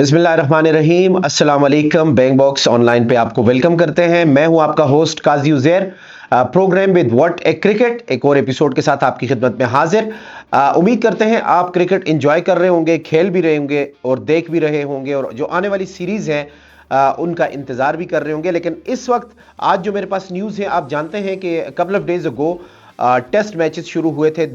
बिस्मिल्लाहिर्रहमानिर्रहीम। अस्सलाम वालेकुम। बैंक बॉक्स ऑनलाइन पे आपको वेलकम करते हैं। मैं हूं आपका host Kazi Uzair. Program with what a cricket एक और एपिसोड के साथ आपकी खिदमत में हाजिर। उम्मीद करते हैं आप क्रिकेट एंजॉय कर रहे होंगे, खेल भी रहे होंगे और देख भी रहे होंगे, और जो आने वाली सीरीज है उनका इंतजार भी कर रहे होंगे। लेकिन इस वक्त आज जो मेरे पास न्यूज़ है, आप जानते हैं कि couple of days ago test matches शुरू हुए थे।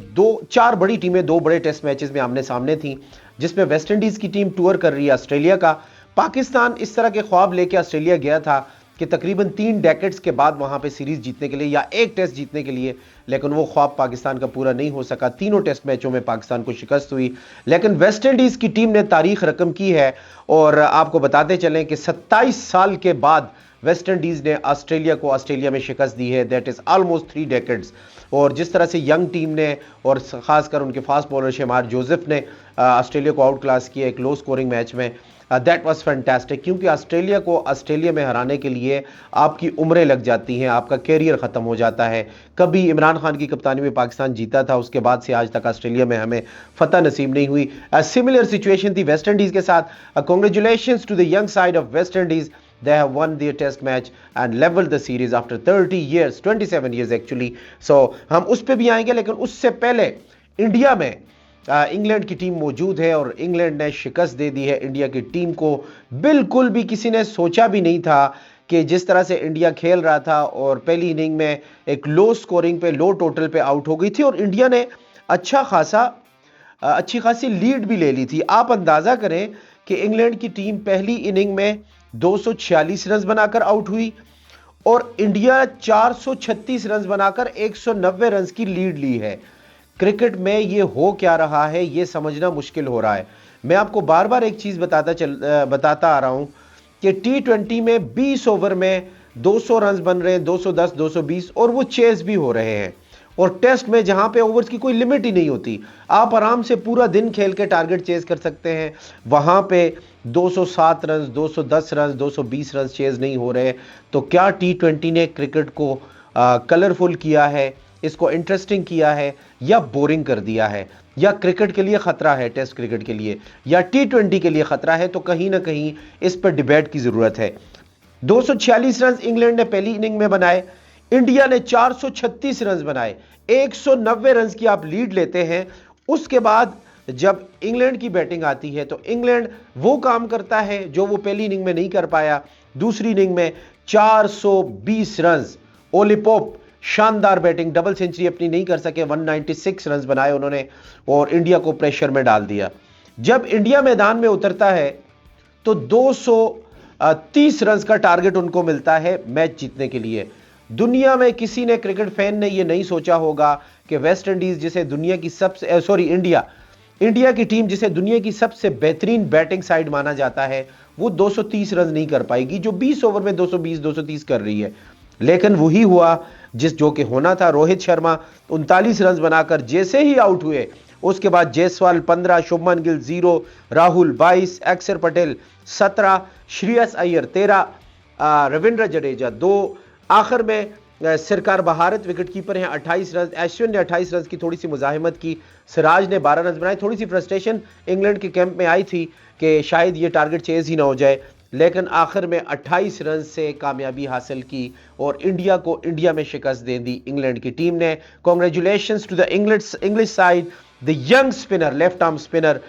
चार बड़ी टीमें दो बड़े टेस्ट मैचेस में आमने सामने थी, जिसमें वेस्ट इंडीज की टीम टूर कर रही है ऑस्ट्रेलिया का। पाकिस्तान इस तरह के ख्वाब लेके ऑस्ट्रेलिया गया था कि तकरीबन 3 डेकेड्स के बाद वहां पे सीरीज जीतने के लिए या एक टेस्ट जीतने के लिए, लेकिन वो ख्वाब पाकिस्तान का पूरा नहीं हो सका। तीनों टेस्ट मैचों में पाकिस्तान को शिकस्त हुई। लेकिन वेस्ट इंडीज की टीम ने तारीख रकम की है, और आपको बताते चलें कि 27 साल के बाद वेस्ट इंडीज ने ऑस्ट्रेलिया को ऑस्ट्रेलिया में शिकस्त दी है। That is almost 3 decades. और जिस तरह से यंग टीम ने और खासकर उनके फास्ट बॉलर शेमार जोसेफ ने ऑस्ट्रेलिया को आउट क्लास किया एक लो स्कोरिंग मैच में, दैट वाज फैंटास्टिक। क्योंकि ऑस्ट्रेलिया को ऑस्ट्रेलिया में हराने के लिए आपकी उम्रें लग जाती हैं, आपका कैरियर खत्म हो जाता है। कभी इमरान खान की कप्तानी में पाकिस्तान जीता था, उसके बाद से आज तक ऑस्ट्रेलिया में हमें फतह नसीब नहीं हुई। सिमिलर सिचुएशन थी वेस्ट इंडीज के साथ। Congratulations to the young side of West Indies. They have won their test match and leveled the series after 30 years, 27 years actually. So हम उस पे भी आएंगे, लेकिन उससे पहले इंडिया में इंग्लैंड की टीम मौजूद है और इंग्लैंड ने शिकस्त दे दी है इंडिया की टीम को। बिल्कुल भी किसी ने सोचा भी नहीं था कि जिस तरह से इंडिया खेल रहा था, और पहली इनिंग में एक लो स्कोरिंग पे, लो टोटल पे आउट हो गई थी, और इंडिया ने अच्छी खासी लीड भी ले ली थी। आप अंदाजा करें कि इंग्लैंड की टीम पहली इनिंग में 246 रन बनाकर आउट हुई, और इंडिया 436 रन बनाकर 190 रन की लीड ली है। क्रिकेट में ये हो क्या रहा है, ये समझना मुश्किल हो रहा है। मैं आपको बार बार एक चीज बताता आ रहा हूं कि T20 में 20 ओवर में 200 रन बन रहे हैं, 210, 220, और वो चेस भी हो रहे हैं। और टेस्ट में जहां पे ओवर्स की कोई लिमिट ही नहीं होती, आप आराम से पूरा दिन खेल के टारगेट चेज कर सकते हैं। वहां पे 207 रन, 210 रन, 220 रन चेज नहीं हो रहे। तो क्या T20 ने क्रिकेट को कलरफुल किया है, इसको इंटरेस्टिंग किया है, या बोरिंग कर दिया है? या क्रिकेट के लिए खतरा है, टेस्ट क्रिकेट के लिए, या T20 के लिए खतरा है? तो कहीं ना कहीं इस पर डिबेट की जरूरत है। 246 रन इंग्लैंड ने पहली इनिंग में बनाए, इंडिया ने 436 रन बनाए। 190 रन की आप लीड लेते हैं। उसके बाद जब इंग्लैंड की बैटिंग आती है तो इंग्लैंड वो काम करता है जो वो पहली इनिंग में नहीं कर पाया। दूसरी इनिंग में 420 रन, ओली पोप शानदार बैटिंग, डबल सेंचुरी अपनी नहीं कर सके, 196 रन बनाए उन्होंने और इंडिया को प्रेशर में डाल दिया। जब इंडिया मैदान में उतरता है तो 230 रन का टारगेट उनको मिलता है मैच जीतने के लिए। दुनिया में किसी ने, क्रिकेट फैन ने, यह नहीं सोचा होगा कि वेस्ट इंडीज जिसे दुनिया की इंडिया की टीम जिसे दुनिया की सबसे बेहतरीन बैटिंग साइड माना जाता है, वो 230 रन नहीं कर पाएगी, जो 20 ओवर में 220, 230 कर रही है। लेकिन वही हुआ जो कि होना था। रोहित शर्मा 39 रन बनाकर जैसे ही आउट हुए, उसके बाद जायसवाल 15, शुभमन गिल 0, राहुल 22, अक्षर पटेल 17, श्रेयस अय्यर 13, रविंद्र जडेजा 2, आखिर में सरकार बहारत विकेट कीपर हैं 28 रन, अश्विन ने 28 रन की थोड़ी सी मुजाहिमत की, सिराज ने 12 रन बनाए। थोड़ी सी फ्रस्ट्रेशन इंग्लैंड के कैंप में आई थी कि शायद ये टारगेट चेज ही ना हो जाए, लेकिन आखिर में 28 रन से कामयाबी हासिल की और इंडिया को इंडिया में शिकस्त दे दी इंग्लैंड की टीम ने। Congratulations to the English side, the young spinner, left arm spinner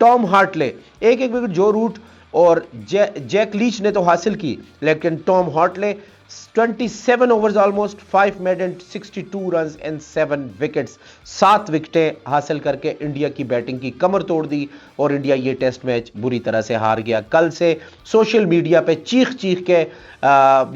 Tom Hartley. एक विकेट जो रूट और जैक लीच ने तो हासिल की, लेकिन Tom Hartley 27 overs almost 5 made and 62 runs and 7 wickets, 7 विकेटें हासिल करके इंडिया की बैटिंग की कमर तोड़ दी और इंडिया ये टेस्ट मैच बुरी तरह से हार गया। कल से सोशल मीडिया पे चीख चीख के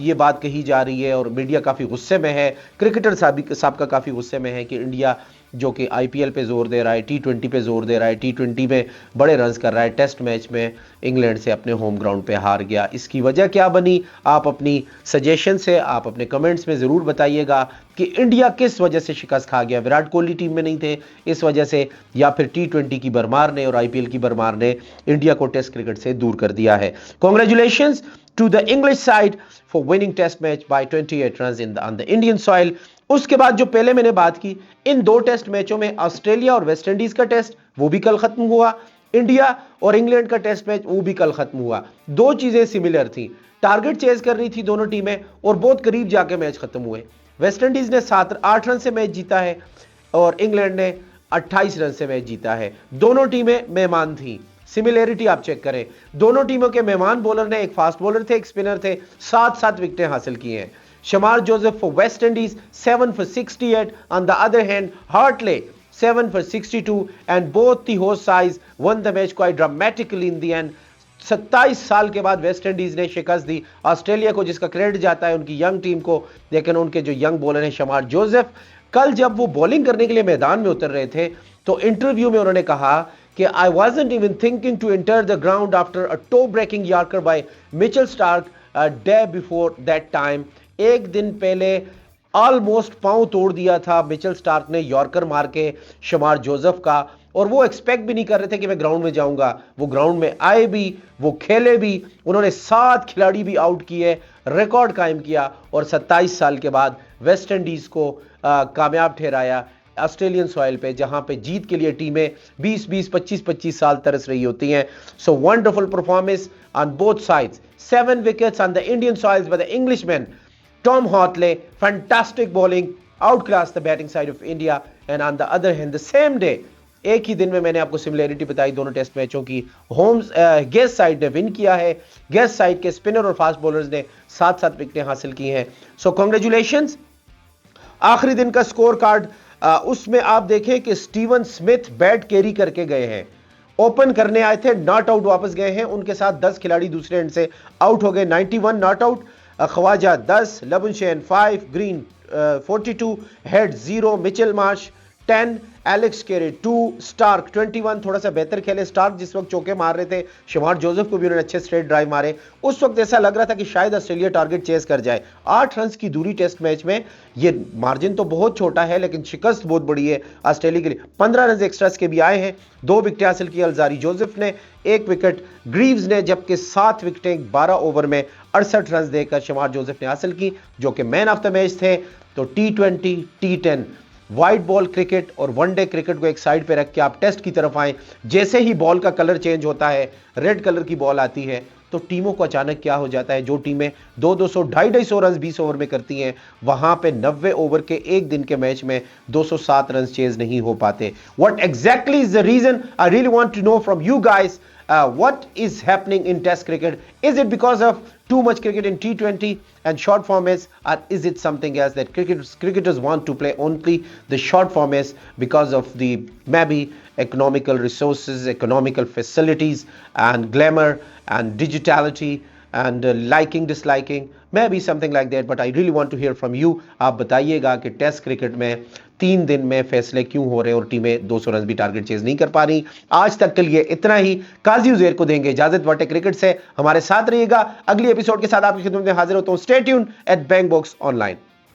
ये बात कही जा रही है और मीडिया काफ़ी गुस्से में है, क्रिकेटर साहब का काफ़ी गुस्से में है कि इंडिया जो कि आईपीएल पे जोर दे रहा है, T20 पे जोर दे रहा है, T20 में बड़े रन्स कर रहा है, टेस्ट मैच में इंग्लैंड से अपने होम ग्राउंड पे हार गया। इसकी वजह क्या बनी? आप अपनी सजेशन से, आप अपने कमेंट्स में ज़रूर बताइएगा कि इंडिया किस वजह से शिकस्त खा गया। विराट कोहली टीम में नहीं थे इस वजह से, या फिर T20 की भरमार ने और आईपीएल की भरमार ने इंडिया को टेस्ट क्रिकेट से दूर कर दिया है। Congratulations to the English side for winning test match by 28 run on the Indian soil. उसके बाद जो पहले मैंने बात की, इन 2 टेस्ट मैचों में ऑस्ट्रेलिया और वेस्ट इंडीज का टेस्ट वो भी कल खत्म हुआ। इंडिया और इंग्लैंड का टेस्ट मैच वो भी कल खत्म हुआ। दो चीजें सिमिलर थी, टारगेट चेज कर रही थी दोनों टीमें और बहुत करीब जाके मैच खत्म हुए। वेस्ट इंडीज ने 8 रन से मैच जीता है और इंग्लैंड ने 28 रन से मैच जीता है। दोनों टीमें मेहमान थी। सिमिलरिटी आप चेक करें, दोनों टीमों के मेहमान बॉलर ने, एक फास्ट बॉलर थे, एक स्पिनर थे, 7-7 विकेटें हासिल की हैं। शमार Joseph for West Indies 7 for 68, on the other hand Hartley 7 for 62, and both the host sides won the match quite dramatically in the end। 27 साल के बाद वेस्ट इंडीज ने शिकस्त दी ऑस्ट्रेलिया को, जिसका क्रेडिट जाता है उनकी यंग टीम को। लेकिन उनके जो यंग बॉलर हैं शमार जोसेफ, कल जब वो बॉलिंग करने के लिए मैदान में उतर रहे थे तो इंटरव्यू में उन्होंने कहा कि I wasn't even thinking to enter the ground after a toe breaking yorker by Mitchell Starc day before that time. एक दिन पहले ऑलमोस्ट पांव तोड़ दिया था मिचेल स्टार्क ने यॉर्कर मार के शमार जोसेफ का, और वो एक्सपेक्ट भी नहीं कर रहे थे कि मैं ग्राउंड में जाऊंगा। वो ग्राउंड में आए भी, वो खेले भी, उन्होंने 7 खिलाड़ी भी आउट किए, रिकॉर्ड कायम किया और 27 साल के बाद वेस्ट इंडीज को कामयाब ठहराया ऑस्ट्रेलियन सॉइल पे, जहां पे जीत के लिए टीमें 20-20, 25-25 साल तरस रही होती हैं। So wonderful performance on both sides. 7 wickets on the Indian soils by the Englishman Tom Hartley, fantastic bowling, outclassed the batting side of India, and on the other hand, the same day, एक ही दिन में मैंने आपको similarity बताई दोनों test मैचों की। Holmes guest side ने विन किया है, गेस्ट साइड के स्पिनर और फास्ट बॉलर्स ने 7-7 विकेटें हासिल की हैं। सो कांग्रेचुलेशंस। आखिरी दिन का स्कोर कार्ड, उसमें आप देखें कि स्टीवन स्मिथ बैट कैरी करके गए हैं, ओपन करने आए थे, नॉट आउट वापस गए हैं, उनके साथ 10 खिलाड़ी दूसरे एंड से आउट हो गए। 91 not out, Khawaja 10, Labuschagne 5, Green 42, Head 0, Mitchell Marsh 10, Alex Carey 2, Stark 21, थोड़ा सा बेहतर खेले स्टार्क, जिस वक्त चौके मार रहे थे। शमार जोसेफ को भी उन्होंने अच्छे स्ट्रेट ड्राइव मारे। उस वक्त ऐसा लग रहा था कि शायद ऑस्ट्रेलिया टारगेट चेस कर जाए। 8 रन की दूरी टेस्ट मैच में, ये मार्जिन तो बहुत छोटा है लेकिन शिकस्त बहुत बड़ी है ऑस्ट्रेलिया के लिए। 15 रन एक्स्ट्रास के भी आए हैं, 2 विकेटें हासिल की अलजारी जोसेफ ने, 1 विकेट ग्रीव्स ने, जबकि 7 विकेटें 12 ओवर में 68 रन देकर शमार जोसेफ ने हासिल की, जो कि मैन ऑफ द मैच थे। तो T20, T10, white ball cricket और वनडे क्रिकेट को एक साइड पे रख के आप टेस्ट की तरफ आए। जैसे ही बॉल का कलर चेंज होता है, रेड कलर की बॉल आती है, तो टीमों को अचानक क्या हो जाता है, जो टीमें 200-200, 250 रन 20 ओवर में करती हैं, वहां पे 90 ओवर के एक दिन के मैच में 207 रन चेज नहीं हो पाते। What exactly is the reason? I really want to know from you guys, what is happening in test cricket? Is it because of too much cricket in T20 and short formats, or is it something else that cricketers want to play only the short formats because of the maybe economical resources, economical facilities and glamour and digitality and liking disliking, maybe something like that, but I really want to hear from you। आप बताइएगा कि test cricket में 3 दिन में फैसले क्यों हो रहे हैं और टीमें 200 रन भी टारगेट चेज नहीं कर पा रही। आज तक के लिए इतना ही। काजी उजैर को देंगे इजाजत। वाटे क्रिकेट से हमारे साथ रहिएगा। अगली एपिसोड के साथ आपकी खिदमत में हाजिर होता हूं। Stay tuned at Bang Box online.